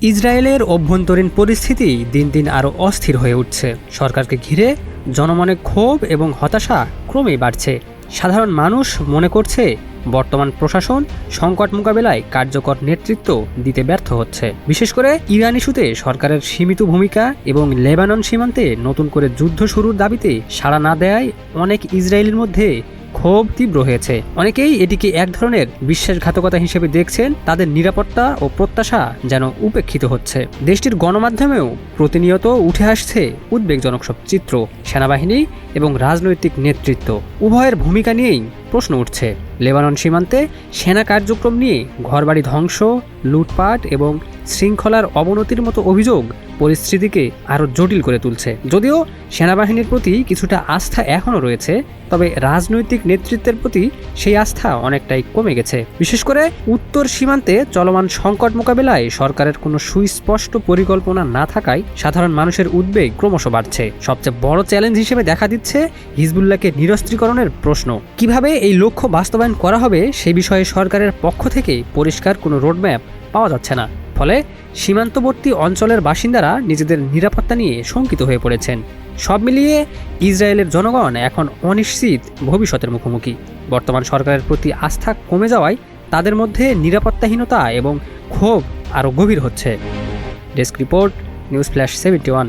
ইসরায়েলের অভ্যন্তরীণ পরিস্থিতি দিন দিন আরও অস্থির হয়ে উঠছে। সরকারকে ঘিরে জনমনে ক্ষোভ এবং হতাশা ক্রমেই বাড়ছে। সাধারণ মানুষ মনে করছে বর্তমান প্রশাসন সংকট মোকাবেলায় কার্যকর নেতৃত্ব দিতে ব্যর্থ হচ্ছে। বিশেষ করে ইরান ইস্যুতে সরকারের সীমিত ভূমিকা এবং লেবানন সীমান্তে নতুন করে যুদ্ধ শুরুর দাবিতে সাড়া না দেয়ায় অনেক ইসরায়েলির মধ্যে ক্ষোভ তীব্র হয়েছে। অনেকেই এটিকে এক ধরনের বিশ্বাসঘাতকতা হিসেবে দেখছেন। তাদের নিরাপত্তা ও প্রত্যাশা যেন উপেক্ষিত হচ্ছে। দেশটির গণমাধ্যমেও প্রতিনিয়ত উঠে আসছে উদ্বেগজনক সব চিত্র। সেনাবাহিনী এবং রাজনৈতিক নেতৃত্ব উভয়ের ভূমিকা নিয়েই প্রশ্ন উঠছে। লেবানন সীমান্তে সেনা কার্যক্রম নিয়ে ঘরবাড়ি ধ্বংস, লুটপাট এবং শৃঙ্খলার অবনতির মতো অভিযোগ পরিস্থিতিকে আরও জটিল করে তুলছে। যদিও সেনাবাহিনীর প্রতি কিছুটা আস্থা এখনও রয়েছে, তবে রাজনৈতিক নেতৃত্বের প্রতি সেই আস্থা অনেকটাই কমে গেছে। বিশেষ করে উত্তর সীমান্তে চলমান সংকট মোকাবেলায় সরকারের কোনো সুস্পষ্ট পরিকল্পনা না থাকায় সাধারণ মানুষের উদ্বেগ ক্রমশ বাড়ছে। সবচেয়ে বড় চ্যালেঞ্জ হিসেবে দেখা দিচ্ছে হিজবুল্লাহকে নিরস্ত্রীকরণের প্রশ্ন। কিভাবে এই লক্ষ্য বাস্তবায়ন করা হবে সে বিষয়ে সরকারের পক্ষ থেকে পরিষ্কার কোনো রোডম্যাপ পাওয়া যাচ্ছে না। ফলে সীমান্তবর্তী অঞ্চলের বাসিন্দারা নিজেদের নিরাপত্তা নিয়ে শঙ্কিত হয়ে পড়েছেন। সব মিলিয়ে ইসরায়েলের জনগণ এখন অনিশ্চিত ভবিষ্যতের মুখোমুখি। বর্তমান সরকারের প্রতি আস্থা কমে যাওয়ায় তাদের মধ্যে নিরাপত্তাহীনতা এবং ক্ষোভ আরও গভীর হচ্ছে। Desk report, news flash 71।